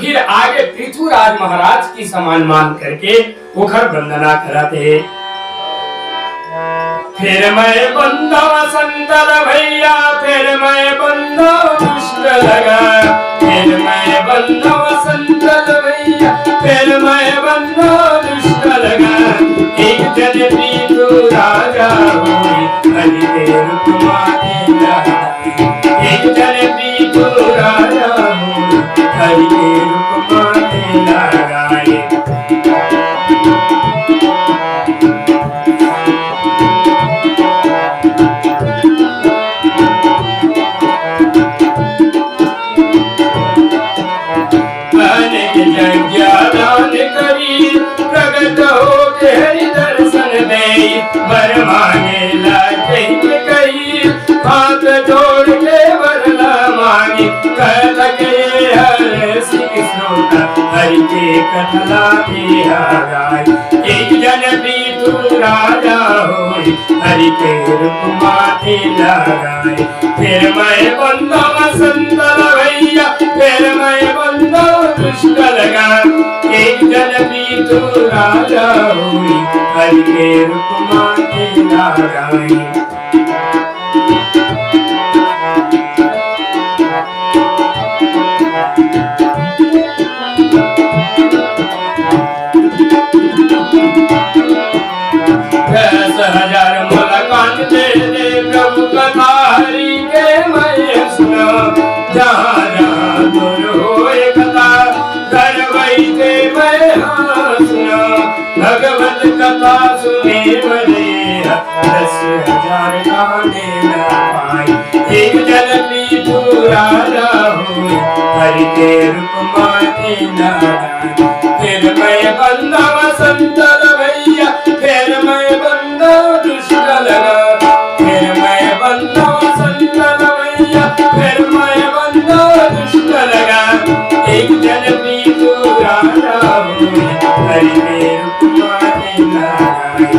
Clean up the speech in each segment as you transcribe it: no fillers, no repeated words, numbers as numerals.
फिर आगे पृथ्वीराज महाराज की समान मान करके उखर वंदना कराते। फिर मैं बंदा संतल भैया, फिर मैं बंदा दुष्ट लगा, फिर मैं बंदा संतल भैया, फिर मैं बंदा दुष्ट लगा। एक जन पीतु राजा हुई, हरि के रूप माने लगाई। एक जन पीतु राजा हुई, हरि के रूप माने लगाए। प्रगट हो के हरि दर्शन दे, वर मांगे लागे कही, हाथ जोड़ के वरला मांगे। कह लगे हर सिख श्रोता, हरि के कथला गाय। एक जन पीतु राजा होई, हरि के रूप माथे लगाए। फिर मैं बंदा संतल भैया, फिर मैं बंदा दुष्ट लगा। एक जन पीतु राजा हुई, हरि के रूप माथे लगाए। हजार मुलाकात दे दे प्रभु कथा हरि के मैं सुना। जहाँ जहाँ दूर होए कथा, घर बैठे मैं सुना। भगवत कथा सुने बने 10,000 गाने न पाए। एक जन पीतु राजा हुई, हरि के रूप माथे लगाए। फिर मैं बंदा संतल भैया, फिर मैं बंदा दुष्ट लगा। फिर मैं बंदा संतल भैया, फिर मैं बंदा दुष्ट लगा। एक जन पीतु राजा हुई, हरि के रूप माथे लगाए।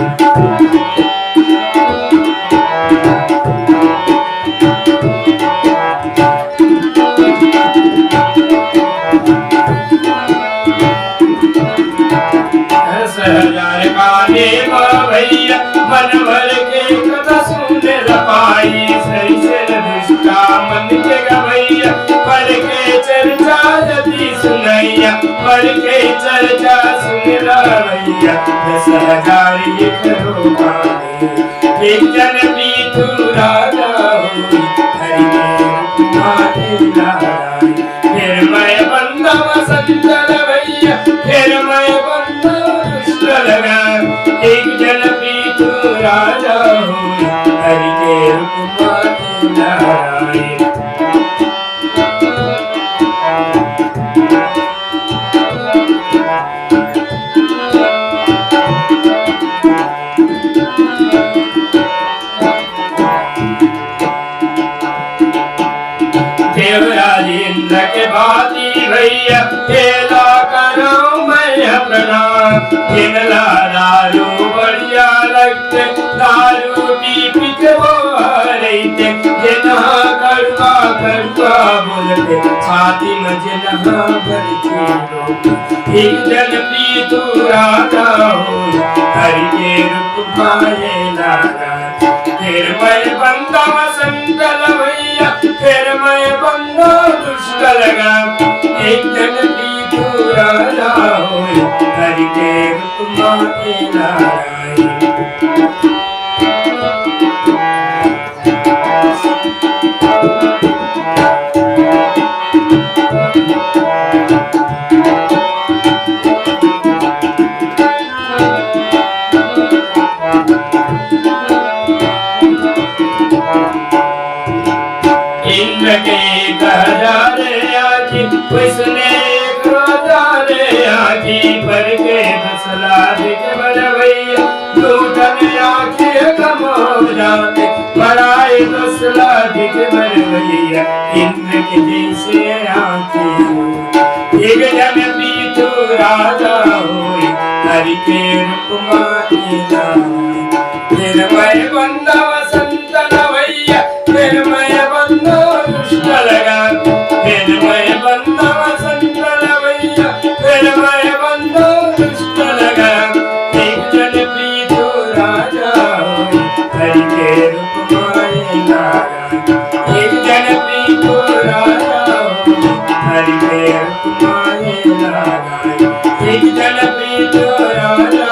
भैया मन भर के कथा सुन पाई। सही से दुष्टा मन के गवैया, पर के चर्चा यदि सुनैया, पर के चर्चा सुन भैया। 10,000 लिख रो गाने। एक जन पीतु राजा हुई, हरि के रूप माथे लगाए। फिर मैं बंदा संतल भैया, फिर मैं बंदा दुष्ट लगा। एक जन पीतु राजा हुई, हरि के रूप माथे लगाए। देवराज इंद्र के भांति भैया, खेला करो मैं अपना। जिनला दारू बढ़िया लगते, दारू पी पी के वो रहते। जिन्हा कड़वा कड़वा बोलते, छाती में जिन्हा भरती लोग। एक जन पीतु राजा हुई, हरि के रूप माथे लगा। फिर मैं बंदा संतल भैया, फिर मैं बंदा दुष्ट लगा। एक जन पीतु राजा हुई, हरि के रूप माथे लगाए। इंद्र के 1,000 आखी, उसने 1,000 आखी। पर के 10 लाख बड़ भैया, लूटन आखी कम हो जाते। बड़ाई 10 लाख बड़ भैया, इंद्र के जैसे आखी। एक जन पीतु राजा हुई, हरि के रूप माथे लगाए। फिर मैं बंदा संतल भैया, फिर मैं बंदा दुष्ट लगा। फिर मैं बंदा संतल भैया, तुम्हारे लगाए एक जन प्रीत राजा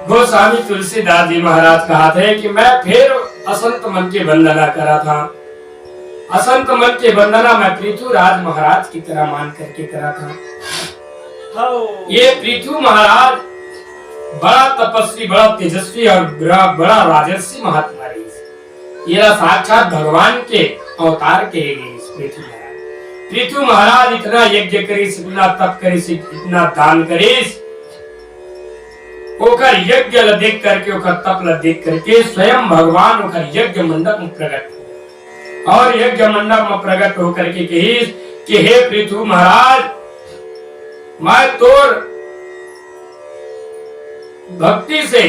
गोस्वामी तुलसीदास जी महाराज कहते हैं कि मैं फिर असंत मन की वंदना करा था। असंत मन की वंदना मैं पृथुराज महाराज की तरह मान करके करा था। ये पृथु महाराज बड़ा तपस्वी, बड़ा तेजस्वी और बड़ा राजर्षि महात्मा रही। ये साक्षात भगवान के अवतार के पृथु महाराज। पृथु महाराज इतना यज्ञ करीस, इतना तप करीस, इतना दान करीस, ओकर यज्ञ देख करके, ओकर तप देख करके स्वयं भगवान ओकर यज्ञ मंडप में प्रकट हुए और यज्ञ मंडप में प्रकट होकर के कही कि हे पृथु महाराज, मैं तोर भक्ति से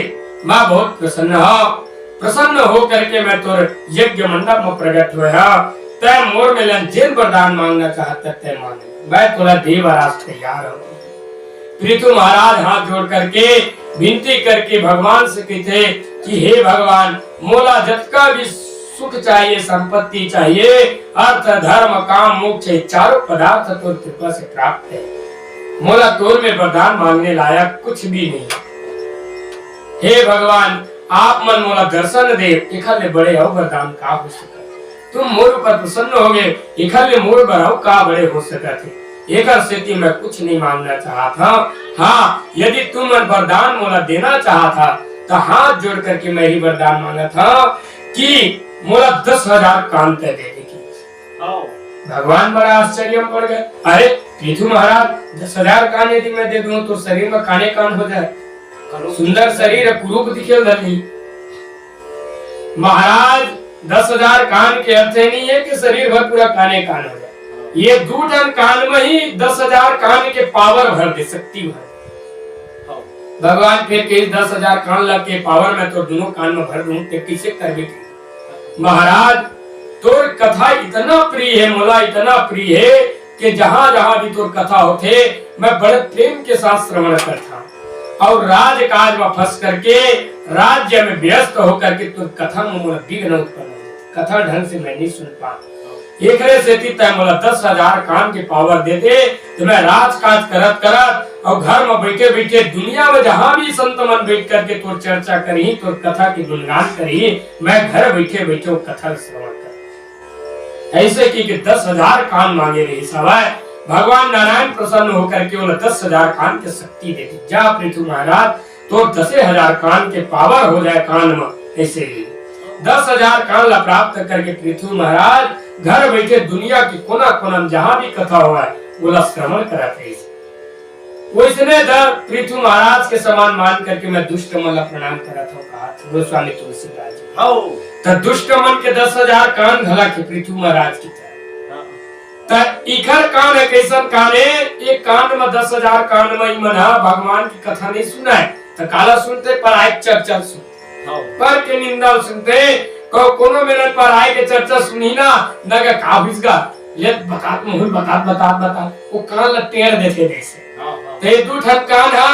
मैं बहुत प्रसन्न हो करके मैं तोर यज्ञ मंडप में प्रकट हुआ। तय मोर में जिन वरदान मांगना चाहता तय मांगे, मैं थोड़ा देवराज तैयार हूँ। पृथु महाराज हाथ जोड़ करके विनती करके भगवान से कहते कि हे भगवान, मोला जतका भी सुख चाहिए, संपत्ति चाहिए, अर्थ धर्म काम मोक्ष चारों पदार्थ तो कृपा से प्राप्त है। मोला तोर में वरदान मांगने लायक कुछ भी नहीं। हे भगवान, आप मन मोला दर्शन दे, इखले बड़े हो वरदान का हो सका। तुम मोर पर प्रसन्न हो गए, इखले मोर बढ़ाओ का बड़े हो सका थे। एक स्थिति में कुछ नहीं मांगना चाहा था। हाँ, यदि तुम वरदान मोला देना चाहा था तो हाथ जोड़ करके मैं ही वरदान मांगा था कि मोला 10,000 कान तय दे देगी। भगवान बड़ा आश्चर्य में पड़ गए। अरे पृथु महाराज, 10,000 कान यदि मैं दे दूं तो शरीर में काने कान हो जाए, सुंदर शरीर कुरूप दिखे धरनी। महाराज 10,000 कान के अर्थ नहीं है कि शरीर भर पूरा काने कान हो जाए। ये 2 टन कान में ही 10,000 कान के पावर भर दे, शक्ति भर। भगवान फिर के 10,000 कान लग के पावर में तो दोनों कान में भर दूं तो किसे करबे। महाराज तोर कथा इतना प्रिय है, मोला इतना प्रिय है कि जहां जहां भी तोर कथा होते मैं बड़े प्रेम के साथ श्रवण करता और राजकाज में फंस करके राज्य में व्यस्त होकर के तोर कथा में मोला विघ्न उत्पन्न हो, कथा ढंग से मैं नहीं सुन पा। एक से मोला 10,000 कान के पावर देते तो मैं राजकाज करत करत और घर में बैठे बैठे दुनिया में जहां भी संत मन बैठ करके तोर चर्चा करी, तोर कथा की गुणगान करी, मैं घर बैठे बैठे कथा श्रवण कर। ऐसे की 10,000 कान मांगे रही सवाय। भगवान नारायण प्रसन्न होकर के बोला 10,000 कान की शक्ति देते। जा पृथु महाराज, तो 10,000 कान के पावर हो जाए कान में। ऐसे ही 10,000 कान ला प्राप्त करके पृथु महाराज घर बैठे दुनिया की कोना कोना में जहां भी कथा हुआ है बोला श्रवण कराते। वैसने पृथु महाराज के समान मान करके मैं दुष्ट मन प्रणाम करा था। कहा गोस्वामी तुलसीदास जी तो दुष्ट मन के 10,000 कान भला के पृथु महाराज की इखर कान है। कैसन कान है? एक कान में 10,000 कान में मना भगवान की कथा नहीं सुना है तो काला सुनते पर आए चर्चा सुनते, पर के निंदा सुनते, कोनो मिनट पर आए के चर्चा सुनी ना नगा का भिसगा ले बता मुहुल बता वो कान ल टेढ़ देते जैसे ते 2 ठन कान है।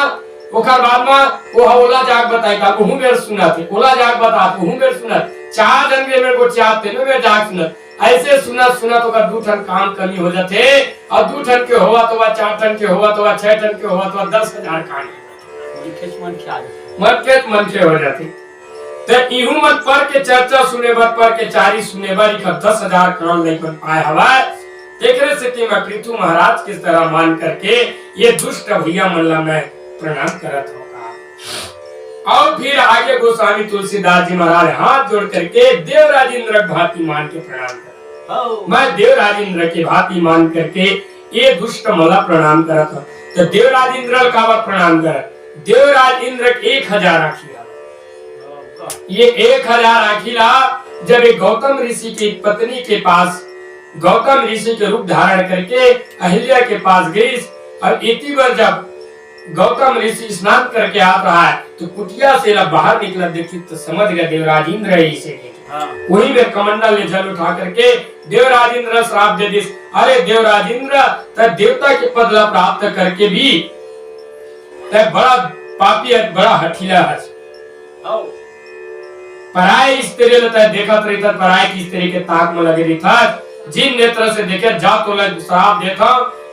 ओकर बाद में वो ओला जाग बताए का ओहू मेर सुना थे, ओला जाग बता ओहू मेर सुना, 4 जन के मेरे को चाहते ने मेरे जाग सुना। ऐसे सुना तो का 2 ठन कान कमी हो जाते और 2 ठन के हुआ तो 4 ठन के हुआ तो 6 ठन के हुआ तो 10,000 कान मन के हो जाते। तो इहू मत पर के चर्चा सुने बर पर के चारी सुने बर 10,000 कान नहीं बन पाए हवा। एकरे से कि मैं पृथु महाराज किस तरह मान करके ये दुष्ट भैया मल्ला मैं प्रणाम करत होगा। और फिर आगे गोस्वामी तुलसीदास जी महाराज हाथ जोड़ करके देवराज इंद्र भांति मान के प्रणाम कर। मैं देवराज इंद्र की भांति मान करके ये दुष्ट मला प्रणाम करत हूँ। तो देवराज इंद्र का प्रणाम कर। देवराज इंद्र 1,000 आखिला। ये 1,000 आखिला जब एक गौतम ऋषि की पत्नी के पास गौतम ऋषि के रूप धारण करके अहिल्या के पास गई और इतनी बार जब गौतम ऋषि स्नान करके आ रहा है तो कुटिया से बाहर निकला देखी तो समझ गया देवराज इंद्र इसे। वही में कमंडल ने जल उठा करके देवराज इंद्र श्राप दे दी। अरे देवराज इंद्र देवता के पद प्राप्त करके भी बड़ा पापी बड़ा हठीला है। पराई स्त्री लता देखत रही था, पराई की स्त्री के ताक में लगे रही था, जिन नेत्र से देखे जा तो लग श्राप देता,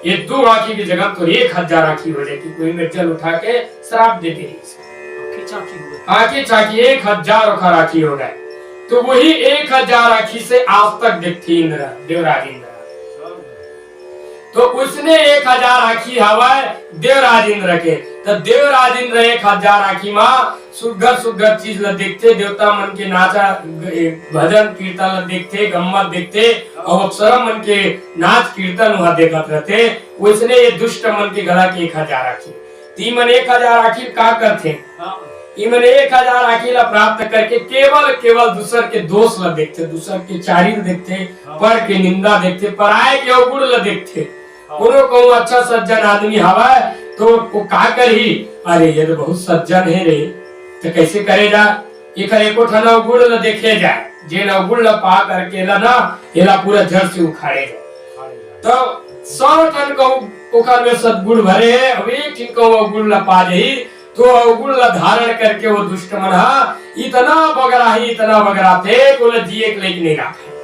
ये 2 आंखी की जगह तो 1000 आंखी हो जाती, कोई में जल उठा के श्राप देती रही, आंखी चाकी 1000 आंखी हो गए। तो वही 1000 आंखी से आज तक देखती इंद्र, देवराज इंद्र। तो उसने 1000 आंखी हवा देवराज इंद्र के, तो देवराज इंद्र 1000 आंखी माँ सुगर सुगर चीज ल देखते, देवता मन के नाचा भजन कीर्तन ल देखते, गम्मत देखते, और अप्सरा मन के नाच कीर्तन वहां देखत रहते। उसने ये दुष्ट मन के गला के 1000 आंखी, ती मन 1000 आंखी का करते, इमन 1000 आंखी ला प्राप्त करके केवल दूसर के दोष ल देखते, दूसर के चारित्र देखते, पर के निंदा देखते, पराये के अवगुण ल देखते। कोनो को अच्छा सज्जन आदमी हवा तो वो का करही, अरे ये तो बहुत सज्जन है रे, तो कैसे करे जा, एको ठना अवगुण ल देखे जाए, जे अवगुण ल पा करके ला ना एला पूरा जड़ से उखाड़े जाए। तो 100 टन को ओकर में सद्गुण भरे है, अब एक ठन को अवगुण ल पा जाही, तो अवगुण ला धारण करके वो दुष्ट मन इतना बगरा थे को जिए के लेके नहीं रखे,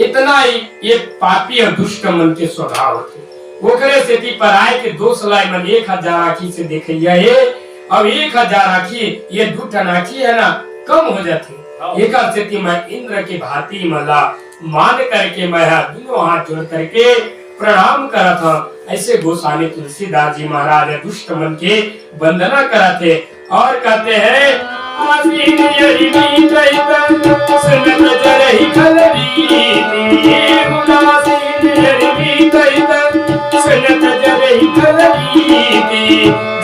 इतना ही ये पापी और दुष्ट मन के स्वभाव थे। ओकरे से ती पराय के दोष लाई मन 1000 आंखी से देखिया ये, अब 1000 आंखी ये 2 टन आंखी है ना कम हो जाती। एक से ती मैं इंद्र के भांति मला मान करके मैं दोनों हाथ जोड़ करके प्रणाम करा था। ऐसे गोस्वामी तुलसीदास जी महाराज दुष्ट मन के वंदना कराते और कहते हैं, आसीन यदि मीतैत सुनत जरहि खलरीति, उदासीन यदि मीतैत सुनत जरहि खलरीति,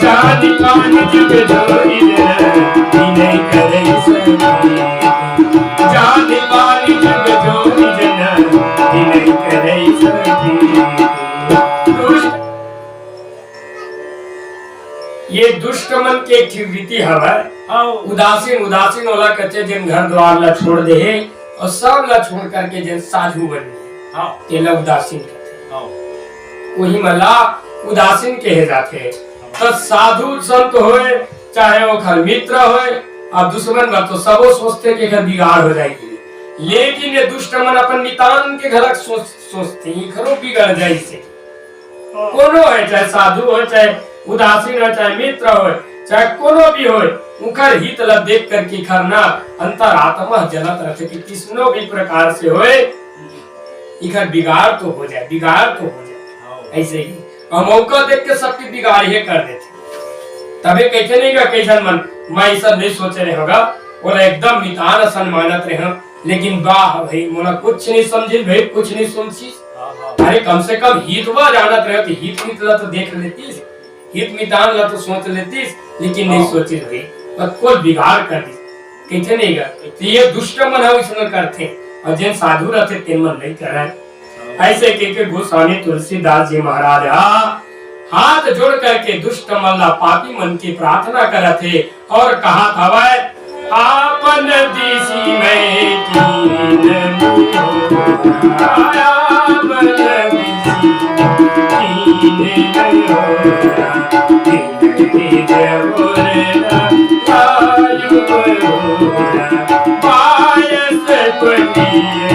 जाति पान जग जोरि विनय करहि सती, जाति पान जग जोरि जन विनय करहि सती। ये दुष्ट मन के रीति हवा, उदासीन वाला कहते जिन घर द्वार ला छोड़ दे और सब ला छोड़ करके जिन साधु बन गए, ये उदासीन कहते, वही मला उदासीन कहे जाते। तो साधु संत होए चाहे वो घर मित्र होए, अब दुश्मन बन तो सबो सोचते कि घर बिगाड़ हो जाएगी, लेकिन ये दुष्ट मन अपन नितान के घर सोचते घरों बिगड़ जाए से। कोनो है चाहे साधु हो, चाहे उदासीन हो, चाहे मित्र हो, चाहे कोनो भी हो, उनकर हित ला देख करके करना अंतरात्मा जलत रहते कि किसनो भी प्रकार से होए इधर बिगाड़ तो हो जाए। ऐसे ही और मौका देख के सबकी बिगाड़ ही कर देते। तबे कहते नहीं का कैसा मन मैं सब नहीं सोचे रहे होगा, बोला एकदम नितान सम्मानत रहे, लेकिन वाह भाई मोला कुछ नहीं समझी भाई, कुछ नहीं सुनसी। अरे कम से कम हितवा जानत रहे तो हित ला तो देख लेती, हित मितान ला तो सोच लेती, लेकिन नहीं सोची भाई और कोई बिगाड़ कर दी। कहते नहीं का तो ये दुष्ट मन है इसमें करते, और जिन साधु रहते तीन मन नहीं करे। ऐसे कहके गोस्वामी तुलसीदास जी महाराज हाथ जोड़ करके दुष्ट मन ला पापी मन की प्रार्थना करते और कहा था वह आपन दिसी में कीन मुहोरा, आपन दिसी कीन मुहोरा, कीन देवोरा आयु मुहोरा, पायस पटिये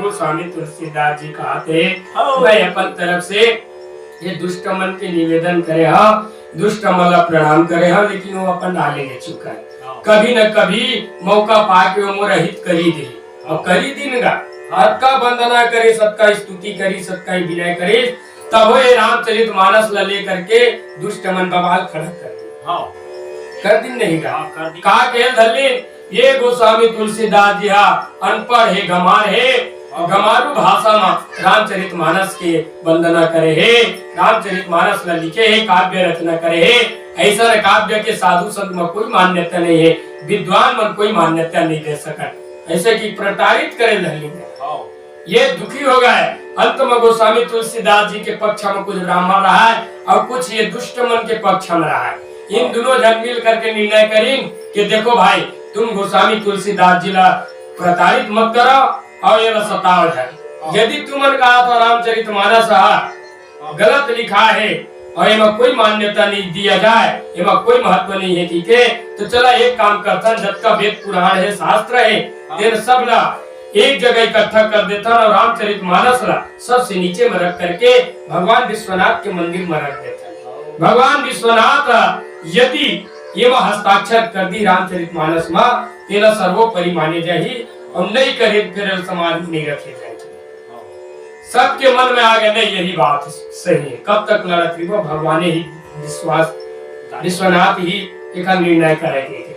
गोस्वामी तुलसीदास जी कहते मैं अपन तरफ से ये दुष्ट मन के निवेदन करे दुष्ट मन प्रणाम करे लेकिन वो अपन डाले ले चुका है। कभी न कभी मौका पाके वो मोरा हित करी दे और करी दिन गा सबका वंदना करे, सबका स्तुति करी, सबका विनय करे, तब ये रामचरित मानस ला ले करके दुष्ट मन बवाल खड़ा कर दिन नहीं का खेल धरली। ये गोस्वामी तुलसीदास जी अनपढ़ है, गमार है, और गमारू भाषा में रामचरितमानस के वंदना करे हे, रामचरितमानस में लिखे है, काव्य रचना करे है। ऐसा काव्य के साधु संत में कोई मान्यता नहीं है, विद्वान मन कोई मान्यता नहीं दे सका। ऐसे की प्रताड़ित करे लहली ये दुखी हो गए। अंत में गोस्वामी तुलसीदास जी के पक्ष में कुछ ब्राह्मण रहा है और कुछ ये दुष्ट मन के पक्ष में रहा है। इन दोनों जन मिल करके निर्णय करें कि देखो भाई, तुम गोस्वामी तुलसीदास जी ला प्रताड़ित मत करो और ये सताओ है। यदि तुमने कहा तो रामचरितमानस गलत लिखा है और इसमें कोई मान्यता नहीं दिया जाए, इसमें कोई महत्व नहीं है, ठीक है, तो चला एक काम करता, जब का वेद पुराण है, शास्त्र है, तेरे सब ला एक जगह इकट्ठा कर देता और रामचरितमानस ला सबसे नीचे में रख करके भगवान विश्वनाथ के मंदिर में रख देता। भगवान विश्वनाथ यदि ये हस्ताक्षर कर दी रामचरितमानस में, तेरा सर्वोपरि माने जाही और नहीं करे फिर समाज नहीं रखे जाए। सबके मन में आ गया नहीं यही बात सही है, कब तक लड़त रही, वो भगवान ही विश्वास विश्वनाथ ही एक निर्णय करेंगे।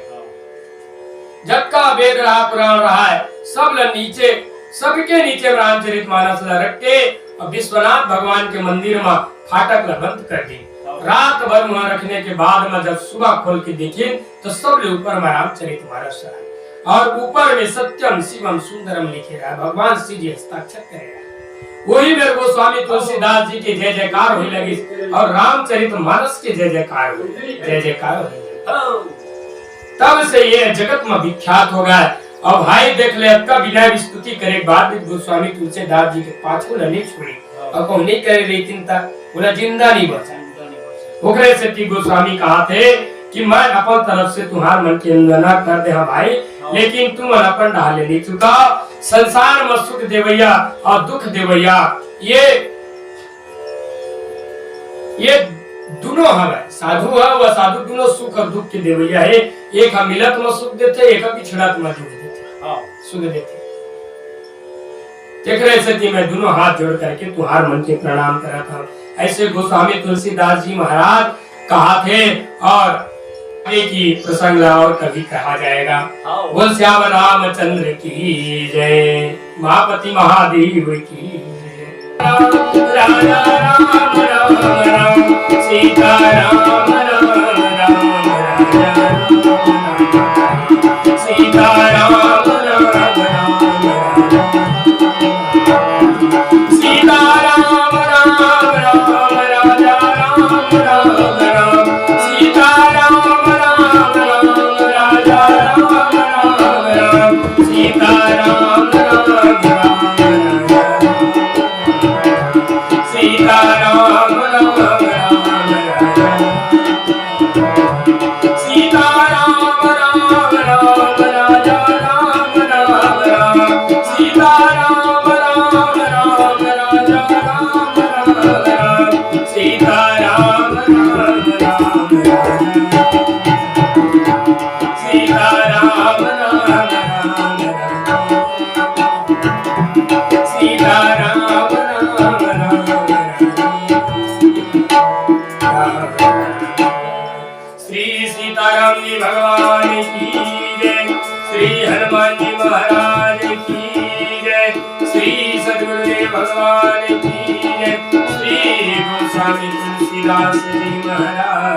जब का वेद रहा, पुराण रहा है, सब नीचे, सबके नीचे रामचरितमानस रख के और विश्वनाथ भगवान के मंदिर में फाटक बंद कर दी। रात भर वहां रखने के बाद में जब सुबह खोल के देखे तो सब ऊपर में रामचरितमानस है और ऊपर में सत्यम शिवम सुंदरम लिखे रहा, भगवान श्री जी हस्ताक्षर करेगा। वही मेरे गोस्वामी तुलसीदास जी के जय जयकार होने लगी और रामचरितमानस के जय जयकार होने तब से ये जगत में विख्यात हो गया। और भाई देख ले, अब का विनय स्तुति करे बाद गोस्वामी तुलसीदास जी के पाछू नहीं छोड़ी और कौन नहीं करे, लेकिन बोला जिंदा नहीं बचा। ओकरे से ती गोस्वामी कहा थे कि मैं अपन तरफ से तुम्हार मन की वंदना कर दे भाई, लेकिन तुम अपन ढाले नहीं चुका। संसार में सुख देवैया और दुख देवैया ये दोनों हमें साधु है, वह साधु दोनों सुख और दुख के देवैया है। एक हम मिलत में सुख देते, एक पिछड़त में दुख देते, सुख देते। देख रहे से मैं दोनों हाथ जोड़ करके तुम्हार मन के प्रणाम करा था। ऐसे गोस्वामी तुलसीदास जी महाराज कहा थे और की प्रसंग और कभी कहा जाएगा। बोल श्याम रामचंद्र की जय, महापति महादेव की जय। राम राम राम राम सीता राम राम राम सीता राम राम राम सीता राम राम राम राजा राम राम राम सीता राम राम राम राजा राम राम राम सीता राम राम राम सीता राम राम सीता राम राम राम राजा राम राम राम सीता राम राम राम राजा राम राम राम सीता राम राम राम सीता राम राम राम सीता राम राम राम। श्री सीताराम जी भगवान की जय, श्री हनुमान जी महाराज की जय, श्री सद्गुरुदेव भगवान की जय, श्री गोस्वामी तुलसीदास जी महाराज।